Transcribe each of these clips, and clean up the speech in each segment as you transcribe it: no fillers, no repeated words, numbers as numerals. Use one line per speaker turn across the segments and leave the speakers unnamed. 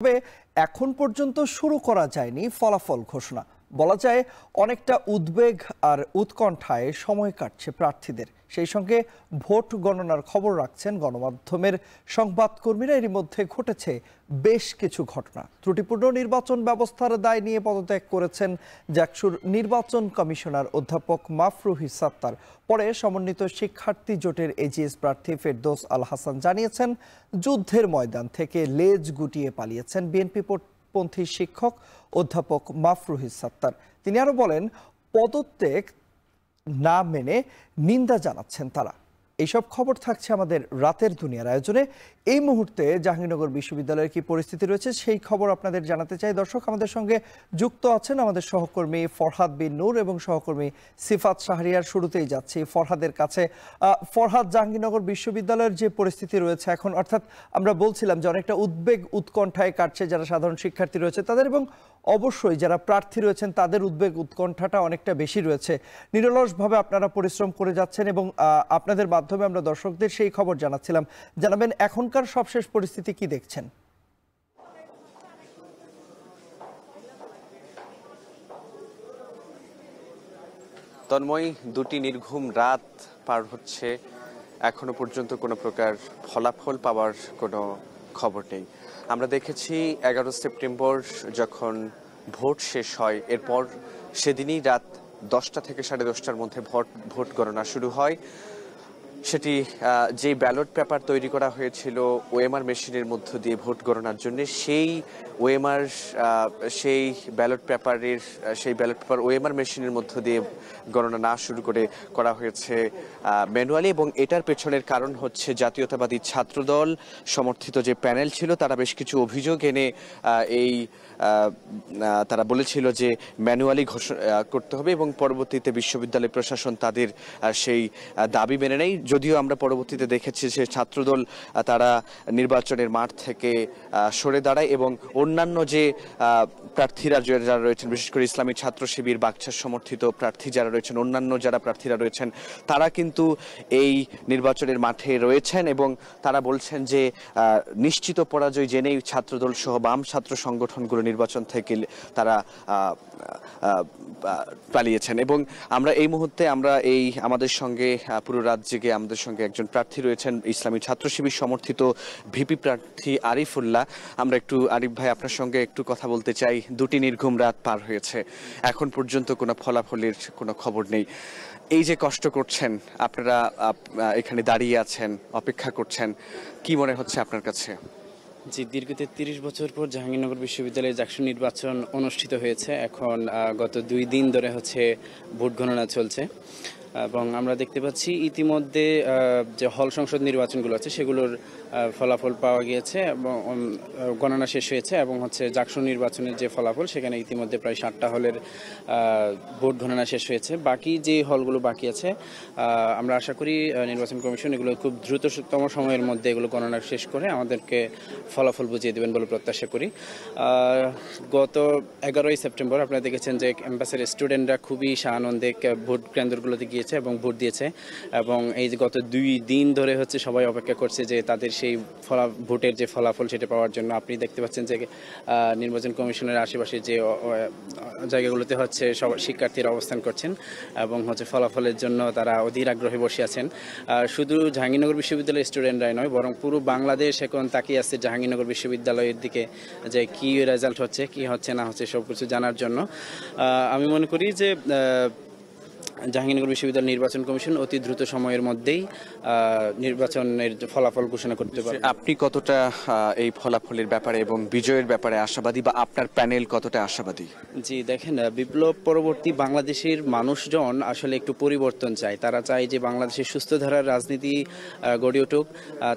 তবে এখন পর্যন্ত শুরু করা যায়নি ফলাফল ঘোষণা। বলা যায় অনেকটা উদ্বেগ আর উৎকণ্ঠায় সময় কাটছে প্রার্থীদের। সেই সঙ্গে ভোট গণনার খবর রাখছেন গণমাধ্যমের সংবাদকর্মীরা। এরই মধ্যে ঘটেছে বেশ কিছু ঘটনা। ত্রুটিপূর্ণ নির্বাচন ব্যবস্থার দায় নিয়ে পদত্যাগ করেছেন জাকসুর নির্বাচন কমিশনার অধ্যাপক মাফরুহি সাত্তার। পরে সমন্বিত শিক্ষার্থী জোটের এজিএস প্রার্থী ফেরদৌস আল হাসান জানিয়েছেন, যুদ্ধের ময়দান থেকে লেজ গুটিয়ে পালিয়েছেন বিএনপি পন্থী শিক্ষক অধ্যাপক মাফরুহি সাত্তার। তিনি আরো বলেন, পদত্যাগ না মেনে নিন্দা জানাচ্ছেন তারা। এইসব খবর থাকছে আমাদের রাতের দুনিয়ার আয়োজনে। এই মুহূর্তে জাহাঙ্গীরনগর বিশ্ববিদ্যালয়ের কি পরিস্থিতি রয়েছে সেই খবর আপনাদের জানাতে চাই। দর্শক, আমাদের সঙ্গে যুক্ত আছেন আমাদের সহকর্মী ফরহাদ বিন নূর এবং সহকর্মী সিফাত শাহরিয়ার। শুরুতেই যাচ্ছি ফরহাদের কাছে। ফরহাদ, জাহাঙ্গীরনগর বিশ্ববিদ্যালয়ের যে পরিস্থিতি রয়েছে এখন, অর্থাৎ আমরা বলছিলাম যে অনেকটা উদ্বেগ উৎকণ্ঠায় কাটছে যারা সাধারণ শিক্ষার্থী রয়েছে তাদের, এবং অবশ্যই যারা প্রার্থী রয়েছেন তাদের উদ্বেগ উৎকণ্ঠাটা অনেকটা বেশি রয়েছে। নিরলসভাবে আপনারা পরিশ্রম করে যাচ্ছেন এবং আপনাদের মাধ্যমে আমরা দর্শকদের সেই খবর জানাচ্ছিলাম। জানাবেন এখনকার সবশেষ পরিস্থিতি কি দেখছেন?
তন্ময়, দুটি নির্ঘুম রাত পার হচ্ছে, এখনো পর্যন্ত কোনো প্রকার ফলাফল পাওয়ার কোনো খবর নেই। আমরা দেখেছি 11 সেপ্টেম্বর যখন ভোট শেষ হয়, এরপর সেদিনই রাত 10টা থেকে 10:30টার মধ্যে ভোট গণনা শুরু হয়। সেটি যে ব্যালট পেপার তৈরি করা হয়েছিল ওএমআর মেশিনের মধ্য দিয়ে ভোট গণনার জন্য, সেই ব্যালট পেপার ওএমআর মেশিনের মধ্য দিয়ে গণনা না শুরু করে করা হয়েছে ম্যানুয়ালি। এবং এটার পেছনের কারণ হচ্ছে জাতীয়তাবাদী ছাত্রদল সমর্থিত যে প্যানেল ছিল তারা বেশ কিছু অভিযোগ এনে তারা বলেছিল যে ম্যানুয়ালি করতে হবে, এবং পরবর্তীতে বিশ্ববিদ্যালয় প্রশাসন তাদের সেই দাবি মেনে নেয়। যদিও আমরা পরবর্তীতে দেখেছি যে ছাত্রদল তারা নির্বাচনের মাঠ থেকে সরে দাঁড়ায়, এবং অন্যান্য যে প্রার্থীরা যারা রয়েছেন, বিশেষ করে ইসলামী ছাত্র শিবির, বাকছার সমর্থিত প্রার্থী যারা রয়েছেন, অন্যান্য যারা প্রার্থীরা রয়েছেন, তারা কিন্তু এই নির্বাচনের মাঠে রয়েছেন এবং তারা বলছেন যে নিশ্চিত পরাজয় জেনেই ছাত্রদল সহ বাম ছাত্র সংগঠনগুলো নির্বাচন থেকে তারা পালিয়েছেন। এবং আমরা এই মুহূর্তে আমাদের সঙ্গে পুরো রাত জেগে আমাদের সঙ্গে একজন প্রার্থী রয়েছেন, ইসলামী ছাত্র শিবির সমর্থিত ভিপি প্রার্থী আরিফুল্লাহ। আমরা একটু, আরিফ ভাই, আপনার সঙ্গে একটু কথা বলতে চাই। দুটি নির্ঘুম রাত পার হয়েছে, এখন পর্যন্ত কোনো ফলাফলের কোনো খবর নেই। এই যে কষ্ট করছেন আপনারা, এখানে দাঁড়িয়ে আছেন, অপেক্ষা করছেন, কি মনে হচ্ছে আপনার কাছে?
জি, দীর্ঘ 33 বছর পর জাহাঙ্গীরনগর বিশ্ববিদ্যালয়ে জাকসু নির্বাচন অনুষ্ঠিত হয়েছে। এখন গত 2 দিন ধরে ভোট গণনা চলছে এবং আমরা দেখতে পাচ্ছি ইতিমধ্যে যে হল সংসদ নির্বাচনগুলো আছে সেগুলোর ফলাফল পাওয়া গিয়েছে এবং গণনা শেষ হয়েছে, এবং জাকসু নির্বাচনের যে ফলাফল সেখানে ইতিমধ্যে প্রায় 7টা হলের ভোট গণনা শেষ হয়েছে। বাকি যে হলগুলো বাকি আছে আমরা আশা করি নির্বাচন কমিশন এগুলো খুব দ্রুততম সময়ের মধ্যে এগুলো গণনা শেষ করে আমাদেরকে ফলাফল বুঝিয়ে দেবেন বলে প্রত্যাশা করি। গত 11ই সেপ্টেম্বর আপনারা দেখেছেন যে ক্যাম্পাসের স্টুডেন্টরা খুবই সানন্দে ভোট কেন্দ্রগুলোতে গিয়েছে এবং ভোট দিয়েছে, এবং এই যে গত 2 দিন ধরে সবাই অপেক্ষা করছে যে তাদের সেই ভোটের যে ফলাফল সেটা পাওয়ার জন্য। আপনি দেখতে পাচ্ছেন যে নির্বাচন কমিশনের আশেপাশে যে জায়গাগুলোতে সব শিক্ষার্থীরা অবস্থান করছেন এবং ফলাফলের জন্য তারা অধীর আগ্রহে বসে আছেন। শুধু জাহাঙ্গীরনগর বিশ্ববিদ্যালয়ের স্টুডেন্টরাই নয়, বরং পুরো বাংলাদেশ এখন তাকিয়ে আছে জাহাঙ্গীরনগর বিশ্ববিদ্যালয়ের দিকে, যে কি রেজাল্ট হচ্ছে, কি হচ্ছে না হচ্ছে সব কিছু জানার জন্য। আমি মনে করি যে জাহাঙ্গীরনগর বিশ্ববিদ্যালয় নির্বাচন কমিশন অতি দ্রুত সময়ের মধ্যেই নির্বাচনের ফলাফল ঘোষণা করতে পারে।
আপনি কতটা এই ফলাফলের ব্যাপারে এবং বিজয়ের ব্যাপারে আশাবাদী, বা আপনার প্যানেল কতটা আশাবাদী?
জি, দেখেন, বিপ্লব পরবর্তী বাংলাদেশের মানুষজন আসলে একটু পরিবর্তন চায়। তারা চায় যে বাংলাদেশের সুস্থ ধারার রাজনীতি গড়ে উঠুক।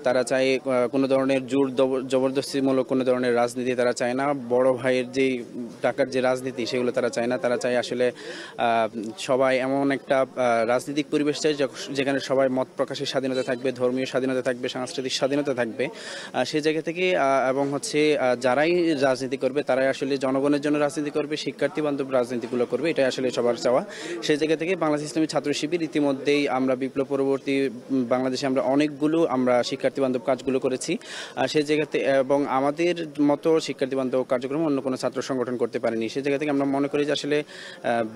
তারা চায় কোনো ধরনের জোর জবরদস্তিমূলক কোনো ধরনের রাজনীতি তারা চায় না। বড় ভাইয়ের যে টাকার যে রাজনীতি সেগুলো তারা চায় না। তারা চায় আসলে সবাই এমন একটা রাজনৈতিক পরিবেশ চাই যেখানে সবাই মত প্রকাশের স্বাধীনতা থাকবে, ধর্মীয় স্বাধীনতা থাকবে, সাংস্কৃতিক স্বাধীনতা থাকবে। সেই জায়গা থেকে এবং হচ্ছে যারাই রাজনীতি করবে তারাই আসলে জনগণের জন্য রাজনীতি করবে, শিক্ষার্থী বান্ধব রাজনীতিগুলো করবে, এটাই আসলে সবার চাওয়া। সেই জায়গা থেকে বাংলাদেশ ইসলামী ছাত্র শিবির ইতিমধ্যেই আমরা বিপ্লব পরবর্তী বাংলাদেশে আমরা অনেকগুলো শিক্ষার্থী বান্ধব কাজগুলো করেছি সেই জায়গাতে, এবং আমাদের মতো শিক্ষার্থী বান্ধব কার্যক্রম অন্য কোনো ছাত্র সংগঠন করতে পারেনি। সেই জায়গা থেকে আমরা মনে করি যে আসলে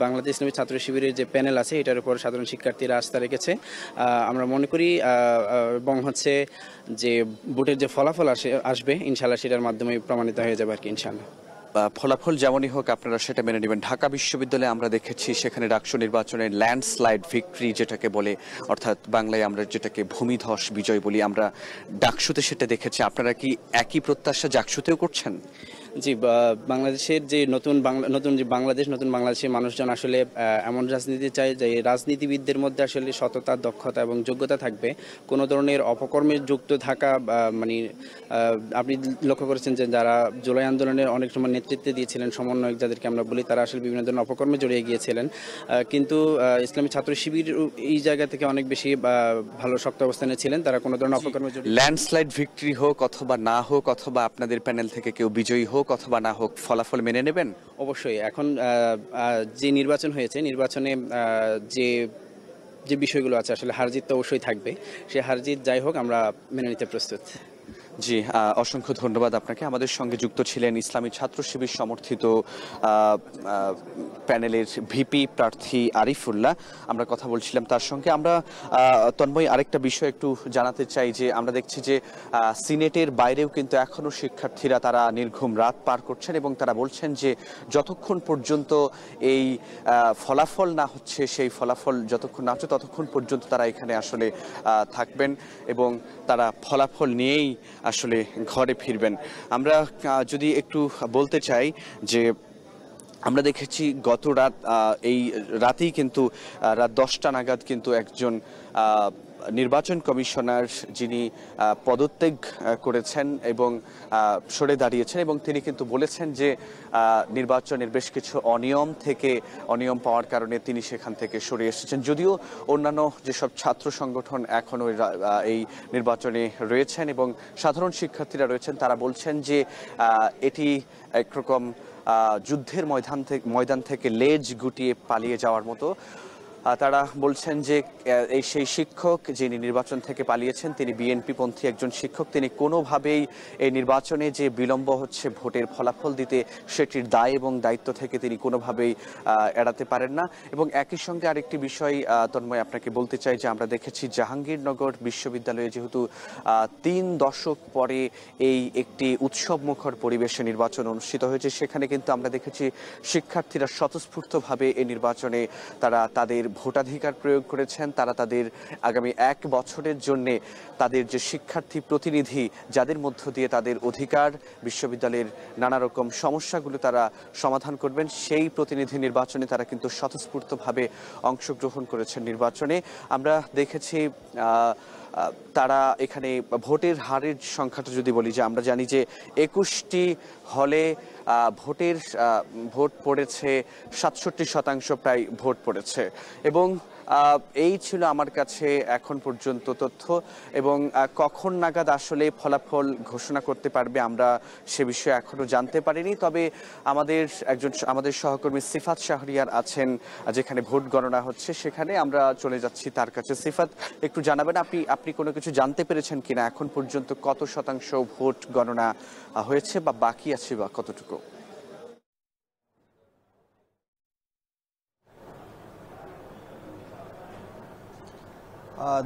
বাংলাদেশ ইসলামী ছাত্র শিবিরের যে প্যানেল আছে এটার উপর সাধারণ শিক্ষার্থীরা আস্থা রেখেছে। আমরা মনে করি এবং হচ্ছে যে ভোটের যে ফলাফল আসবে ইনশাল্লাহ সেটার মাধ্যমে প্রমাণিত হয়ে যাবে আর কি ইনশাল্লাহ।
ফলাফল যেমনই হোক আপনারা সেটা মেনে নেবেন। ঢাকা বিশ্ববিদ্যালয়ে আমরা দেখেছি সেখানে ডাকসু নির্বাচনের ল্যান্ডস্লাইড ভিক্টরি যেটাকে বলে, অর্থাৎ বাংলায় আমরা যেটাকে ভূমিধস বিজয় বলি, আমরা ডাকসুতে সেটা দেখেছি। আপনারা কি একই প্রত্যাশা ডাকসুতেও করছেন?
জি, বাংলাদেশের যে নতুন বাংলাদেশের মানুষজন আসলে এমন রাজনীতি চায় যে রাজনীতিবিদদের মধ্যে আসলে সততা, দক্ষতা এবং যোগ্যতা থাকবে। কোনো ধরনের অপকর্মে যুক্ত থাকা মানে আপনি লক্ষ্য করেছেন যে যারা জুলাই আন্দোলনের অনেক সময় নেতৃত্বে দিয়েছিলেন, সমন্বয়ক যাদেরকে আমরা বলি, তারা আসলে বিভিন্ন ধরনের অপকর্মে জড়িয়ে গিয়েছিলেন। কিন্তু ইসলামী ছাত্র শিবির এই জায়গা থেকে অনেক বেশি ভালো শক্ত অবস্থানে ছিলেন, তারা কোনো ধরনের অপকর্মে জড়িয়ে।
ল্যান্ডস্লাইড ভিক্টরি হোক অথবা না হোক, অথবা আপনাদের প্যানেল থেকে কেউ বিজয়ী হোক অথবা না হোক, ফলাফল মেনে নেবেন?
অবশ্যই। এখন যে নির্বাচন হয়েছে, নির্বাচনে যে বিষয়গুলো আছে আসলে হারজিত তো অবশ্যই থাকবে, সে হারজিত যাই হোক আমরা মেনে নিতে প্রস্তুত।
জি, অসংখ্য ধন্যবাদ আপনাকে। আমাদের সঙ্গে যুক্ত ছিলেন ইসলামী ছাত্র শিবির সমর্থিত প্যানেলের ভিপি প্রার্থী আরিফুল্লাহ। আমরা কথা বলছিলাম তার সঙ্গে। আমরা তন্ময় আরেকটা বিষয় একটু জানাতে চাই যে আমরা দেখছি যে সিনেটের বাইরেও কিন্তু এখনো শিক্ষার্থীরা তারা নির্ঘুম রাত পার করছেন এবং তারা বলছেন যে যতক্ষণ পর্যন্ত এই ফলাফল না হচ্ছে, সেই ফলাফল যতক্ষণ না হচ্ছে ততক্ষণ পর্যন্ত তারা এখানে আসলে থাকবেন এবং তারা ফলাফল নিয়েই আসলে ঘরে ফিরবেন। আমরা যদি একটু বলতে চাই যে আমরা দেখেছি গত রাত, এই রাতেই কিন্তু রাত 10টা নাগাদ কিন্তু একজন নির্বাচন কমিশনার যিনি পদত্যাগ করেছেন এবং সরে দাঁড়িয়েছেন এবং তিনি কিন্তু বলেছেন যে নির্বাচনের বেশ কিছু অনিয়ম পাওয়ার কারণে তিনি সেখান থেকে সরে এসেছেন। যদিও অন্যান্য যেসব ছাত্র সংগঠন এখনও এই নির্বাচনে রয়েছেন এবং সাধারণ শিক্ষার্থীরা রয়েছেন, তারা বলছেন যে এটি একরকম যুদ্ধের ময়দান থেকে লেজ গুটিয়ে পালিয়ে যাওয়ার মতো। তারা বলছেন যে সেই শিক্ষক যিনি নির্বাচন থেকে পালিয়েছেন তিনি বিএনপি পন্থী একজন শিক্ষক, তিনি কোনোভাবেই এই নির্বাচনে যে বিলম্ব হচ্ছে ভোটের ফলাফল দিতে সেটির দায় এবং দায়িত্ব থেকে তিনি কোনোভাবেই এড়াতে পারেন না। এবং একই সঙ্গে আরেকটি বিষয় তন্ময় আপনাকে বলতে চাই যে আমরা দেখেছি জাহাঙ্গীরনগর বিশ্ববিদ্যালয়ে যেহেতু 3 দশক পরে এই একটি উৎসবমুখর পরিবেশে নির্বাচন অনুষ্ঠিত হয়েছে, সেখানে কিন্তু আমরা দেখেছি শিক্ষার্থীরা স্বতঃস্ফূর্তভাবে এই নির্বাচনে তারা তাদের ভোটাধিকার প্রয়োগ করেছেন। তারা তাদের আগামী 1 বছরের জন্য তাদের যে শিক্ষার্থী প্রতিনিধি যাদের মধ্য দিয়ে তাদের অধিকার, বিশ্ববিদ্যালয়ের নানা রকম সমস্যাগুলো তারা সমাধান করবেন, সেই প্রতিনিধি নির্বাচনে তারা কিন্তু স্বতঃস্ফূর্তভাবে অংশগ্রহণ করেছেন নির্বাচনে। আমরা দেখেছি তারা এখানে ভোটের হারের সংখ্যাটা যদি বলি, যে আমরা জানি যে 21টি হলে ভোট পড়েছে 67% প্রায় ভোট পড়েছে এবং এই ছিল আমার কাছে এখন পর্যন্ত তথ্য। এবং কখন নাগাদ আসলে ফলাফল ঘোষণা করতে পারবে আমরা সে বিষয়ে এখনো জানতে পারিনি। তবে আমাদের সহকর্মী সিফাত শাহরিয়ার আছেন যেখানে ভোট গণনা হচ্ছে, সেখানে আমরা চলে যাচ্ছি তার কাছে। সিফাত, একটু জানাবেন আপনি কোনো কিছু জানতে পেরেছেন কিনা, এখন পর্যন্ত কত শতাংশ ভোট গণনা হয়েছে বা বাকি আছে বা কতটুকু?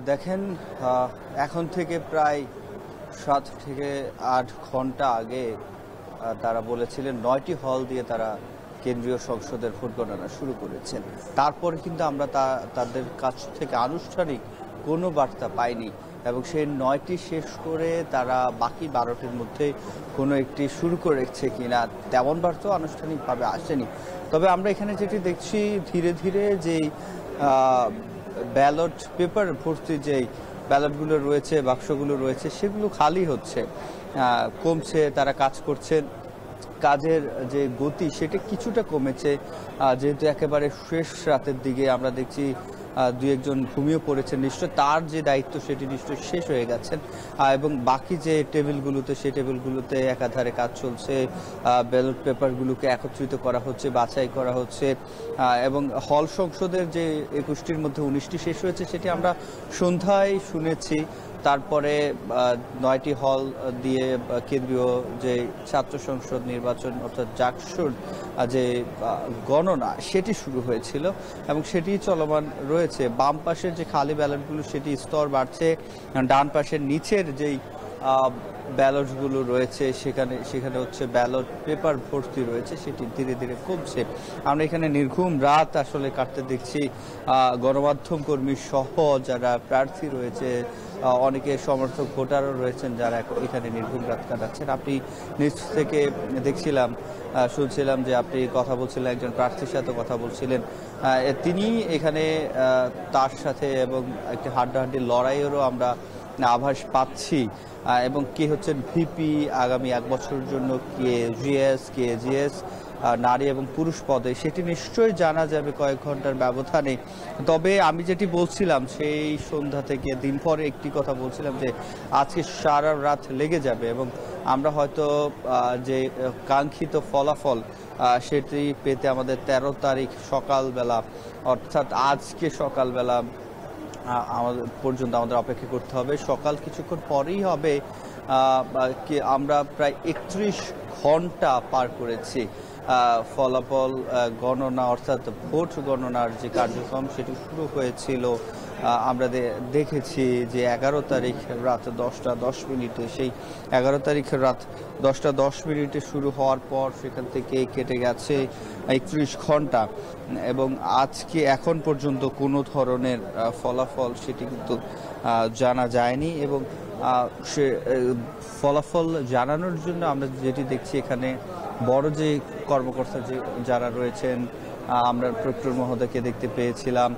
দেখেন, এখন থেকে প্রায় 7 থেকে 8 ঘন্টা আগে তারা বলেছিলেন 9টি হল দিয়ে তারা কেন্দ্রীয় সংসদের ভোট গণনা শুরু করেছেন। তারপরে কিন্তু আমরা তাদের কাছ থেকে আনুষ্ঠানিক কোনো বার্তা পাইনি এবং সেই 9টি শেষ করে তারা বাকি 12টির মধ্যে কোনো একটি শুরু করেছে কিনা তেমন বার্তা আনুষ্ঠানিকভাবে আসেনি। তবে আমরা এখানে যেটি দেখছি, ধীরে ধীরে যেই ব্যালট পেপার ভর্তি যেই ব্যালটগুলো রয়েছে, বাক্সগুলো রয়েছে, সেগুলো খালি হচ্ছে, কমছে, তারা কাজ করছেন। কাজের যে গতি সেটা কিছুটা কমেছে, যেহেতু একেবারে শেষ রাতের দিকে আমরা দেখছি দুই একজন ঘুমিয়ে পড়েছেন, নিশ্চয় তার যে দায়িত্ব সেটি নিশ্চয় শেষ হয়ে গেছেন, এবং বাকি যে টেবিলগুলোতে সেই টেবিলগুলোতে একাধারে কাজ চলছে, ব্যালট পেপারগুলোকে একত্রিত করা হচ্ছে, বাছাই করা হচ্ছে, এবং হল সংসদের যে 21টির মধ্যে 19টি শেষ হয়েছে সেটি আমরা সন্ধ্যায় শুনেছি। তারপরে 9টি হল দিয়ে কেন্দ্রীয় যে ছাত্র সংসদ নির্বাচন অর্থাৎ জাকসুর যে গণনা সেটি শুরু হয়েছিল এবং সেটি চলমান রয়েছে। বাম পাশের যে খালি ব্যালটগুলো সেটি স্তর বাড়ছে, ডান পাশের নিচের যেই ব্যালটগুলো রয়েছে সেখানে হচ্ছে ব্যালট পেপার ভর্তি রয়েছে, সেটি ধীরে ধীরে কমছে। আমরা এখানে নির্ঘুম রাত আসলে কাটতে দেখছি। গণমাধ্যম কর্মী সহ যারা প্রার্থী রয়েছে, অনেকে সমর্থক ভোটারও রয়েছেন যারা এখানে নির্ঘুম রাত কাটাচ্ছেন। আপনি নিচ থেকে শুনছিলাম যে আপনি কথা বলছিলেন, একজন প্রার্থীর সাথে কথা বলছিলেন, তিনি এখানে তার সাথে এবং একটি হাড্ডাহাড্ডি লড়াইয়েরও আমরা আভাস পাচ্ছি। এবং কে হচ্ছেন ভিপি আগামী 1 বছরের জন্য, কে জিএস নারী এবং পুরুষ পদে, সেটি নিশ্চয়ই জানা যাবে কয়েক ঘন্টার ব্যবধানে। তবে আমি যেটি বলছিলাম সেই সন্ধ্যা থেকে দিন পরে একটি কথা বলছিলাম যে আজকে সারা রাত লেগে যাবে এবং আমরা হয়তো যে কাঙ্ক্ষিত ফলাফল সেটি পেতে আমাদের 13 তারিখ সকালবেলা অর্থাৎ আজকে সকালবেলা পর্যন্ত আমাদের অপেক্ষা করতে হবে। সকাল কিছুক্ষণ পরেই হবে। আমরা প্রায় 31 ঘন্টা পার করেছি ফলাফল গণনা অর্থাৎ ভোট গণনার যে কার্যক্রম সেটি শুরু হয়েছিল। আমরা দেখেছি যে 11 তারিখ রাত 10টা 10 মিনিটে, সেই 11 তারিখের রাত 10টা 10 মিনিটে শুরু হওয়ার পর সেখান থেকে কেটে গেছে 31 ঘন্টা এবং আজকে এখন পর্যন্ত কোনো ধরনের ফলাফল সেটি কিন্তু জানা যায়নি। এবং সে ফলাফল জানানোর জন্য আমরা যেটি দেখছি এখানে বড় যে কর্মকর্তা যারা রয়েছেন, আমরা প্রক্টর মহোদয়কে দেখতে পেয়েছিলাম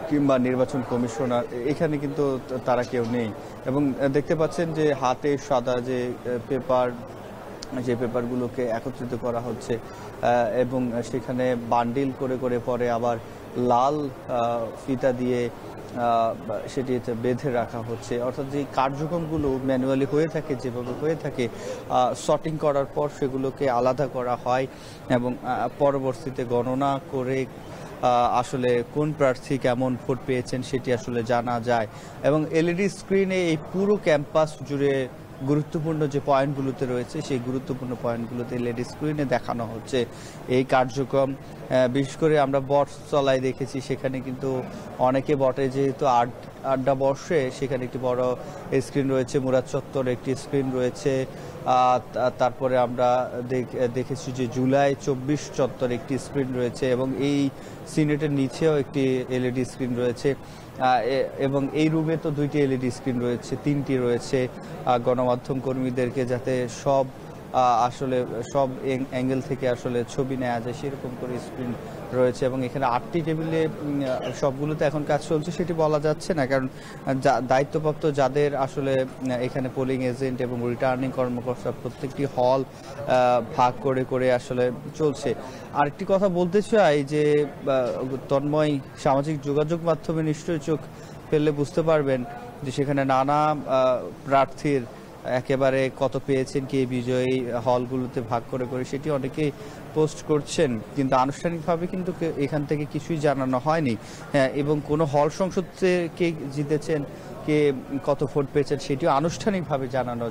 কিংবা নির্বাচন কমিশনার, এখানে কিন্তু তারা কেউ নেই। এবং দেখতে পাচ্ছেন যে হাতে সাদা যে পেপারগুলোকে একত্রিত করা হচ্ছে এবং সেখানে বান্ডিল করে করে পরে আবার লাল ফিতা দিয়ে সেটিতে বেঁধে রাখা হচ্ছে। অর্থাৎ যে কার্যক্রমগুলো ম্যানুয়ালি হয়ে থাকে, যেভাবে হয়ে থাকে, সর্টিং করার পর সেগুলোকে আলাদা করা হয় এবং পরবর্তীতে গণনা করে আসলে কোন প্রার্থী কেমন ভোট পেয়েছেন সেটি আসলে জানা যায়। এবং এলইডি স্ক্রিনে এই পুরো ক্যাম্পাস জুড়ে গুরুত্বপূর্ণ যে পয়েন্টগুলোতে রয়েছে সেই গুরুত্বপূর্ণ পয়েন্টগুলোতে এলইডি স্ক্রিনে দেখানো হচ্ছে এই কার্যক্রম। বিশেষ করে আমরা বটতলায় দেখেছি, সেখানে কিন্তু অনেকে বটে যেহেতু আড্ডা বসে, সেখানে একটি বড় স্ক্রিন রয়েছে। মুরাদ চত্বরে একটি স্ক্রিন রয়েছে। তারপরে আমরা দেখেছি যে জুলাই 24 চত্বরে একটি স্ক্রিন রয়েছে এবং এই সিনেটের নিচেও একটি এলইডি স্ক্রিন রয়েছে এবং এই রুমে তো 2টি এলইডি স্ক্রিন রয়েছে, 3টি রয়েছে গণমাধ্যম কর্মীদেরকে যাতে আসলে সব অ্যাঙ্গেল থেকে আসলে ছবি নেওয়া যায় সেরকম করে স্ক্রিন রয়েছে। এবং এখানে 8টি টেবিলে সবগুলোতে এখন কাজ চলছে সেটি বলা যাচ্ছে না, কারণ দায়িত্বপ্রাপ্ত যাদের আসলে এখানে পোলিং এজেন্ট এবং রিটার্নিং কর্মকর্তা প্রত্যেকটি হল ভাগ করে করে আসলে চলছে। আরেকটি কথা বলতে চাই যে তন্ময় সামাজিক যোগাযোগ মাধ্যমে নিশ্চয়ই চোখ ফেললে বুঝতে পারবেন যে সেখানে নানা প্রার্থীর একেবারে কত পেয়েছেন, কে বিজয়ী, হলগুলোতে ভাগ করে করে সেটি অনেকেই পোস্ট করছেন, কিন্তু আনুষ্ঠানিকভাবে কিন্তু এখান থেকে কিছুই জানানো হয়নি। এবং কোনো হল সংসদ কে জিতেছেন, কে কত ভোট পেয়েছেন সেটিও আনুষ্ঠানিকভাবে জানানো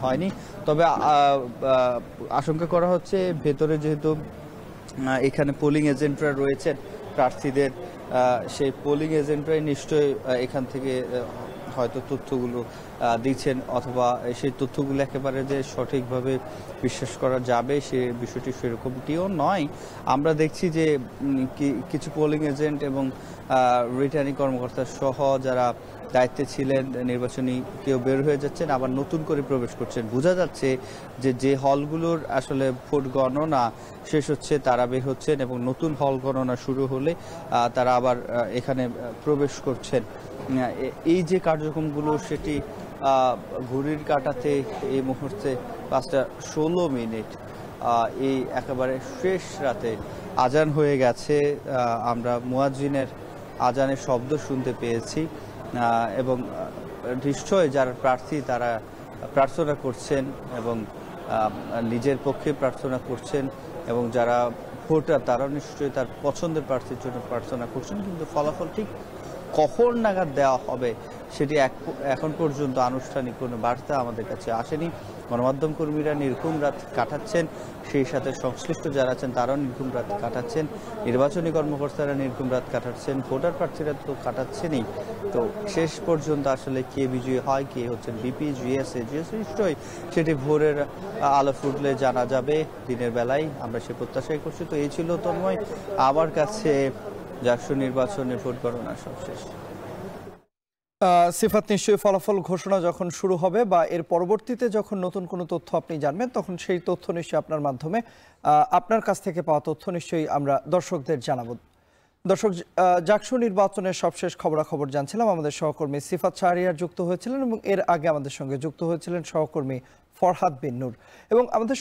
হয়নি। তবে আশঙ্কা করা হচ্ছে ভেতরে যেহেতু এখানে পোলিং এজেন্টরা রয়েছেন প্রার্থীদের, সেই পোলিং এজেন্টরাই নিশ্চয়ই এখান থেকে হয়তো তথ্যগুলো দিচ্ছেন, অথবা সেই তথ্যগুলো একেবারে যে সঠিকভাবে বিশ্বাস করা যাবে সে বিষয়টি সেরকমটিও নয়। আমরা দেখছি যে কিছু পোলিং এজেন্ট এবং রিটার্নিং কর্মকর্তা সহ যারা দায়িত্বে ছিলেন নির্বাচনী কেউ বের হয়ে যাচ্ছেন, আবার নতুন করে প্রবেশ করছেন। বোঝা যাচ্ছে যে হলগুলোর আসলে ভোট গণনা শেষ হচ্ছে তারা বের হচ্ছেন এবং নতুন হল গণনা শুরু হলে তারা আবার এখানে প্রবেশ করছেন। এই যে কার্যক্রমগুলো সেটি ঘড়ির কাঁটাতে এই মুহূর্তে 5:16 এই একেবারে শেষ রাতে আজান হয়ে গেছে। আমরা মুয়াজ্জিনের আজানের শব্দ শুনতে পেয়েছি এবং নিশ্চয় যারা প্রার্থী তারা প্রার্থনা করছেন এবং নিজের পক্ষে প্রার্থনা করছেন এবং যারা ভোটার তারাও নিশ্চয়ই তার পছন্দের প্রার্থীর জন্য প্রার্থনা করছেন, কিন্তু ফলাফল ঠিক কখন নাগাদ দেওয়া হবে সেটি এখন পর্যন্ত আনুষ্ঠানিক কোনো বার্তা আমাদের কাছে আসেনি। গণমাধ্যম কর্মীরা নির্ঘুম রাত কাটাচ্ছেন, সেই সাথে সংশ্লিষ্ট যারা আছেন তারাও নির্ঘুম রাত কাটাচ্ছেন, নির্বাচনী কর্মকর্তারা নির্ঘুম রাত কাটাচ্ছেন, ভোটার প্রার্থীরা তো কাটাচ্ছেনই। তো শেষ পর্যন্ত আসলে কে বিজয়ী হয়, কে হচ্ছেন বিপি, জিএসএ নিশ্চয়ই সেটি ভোরের আলো ফুটলে জানা যাবে দিনের বেলায়, আমরা সে প্রত্যাশাই করছি। তো এই ছিল তন্ময় আমার কাছে জাকসু নির্বাচনের ভোট গণনা সবশেষ।
সিফাত, নিশ্চয়ই ফলাফল ঘোষণা যখন শুরু হবে বা এর পরবর্তীতে যখন নতুন কোনো তথ্য আপনি জানবেন তখন সেই তথ্য নিশ্চয়ই আপনার মাধ্যমে আপনার কাছ থেকে পাওয়া তথ্য নিশ্চয়ই আমরা দর্শকদের জানাবো। দর্শক, জাকসু নির্বাচনের সবশেষ খবরাখবর জানছিলাম। আমাদের সহকর্মী সিফাত শাহরিয়ার যুক্ত হয়েছিলেন এবং এর আগে আমাদের সঙ্গে যুক্ত হয়েছিলেন সহকর্মী ফরহাদ বিন নূর এবং আমাদের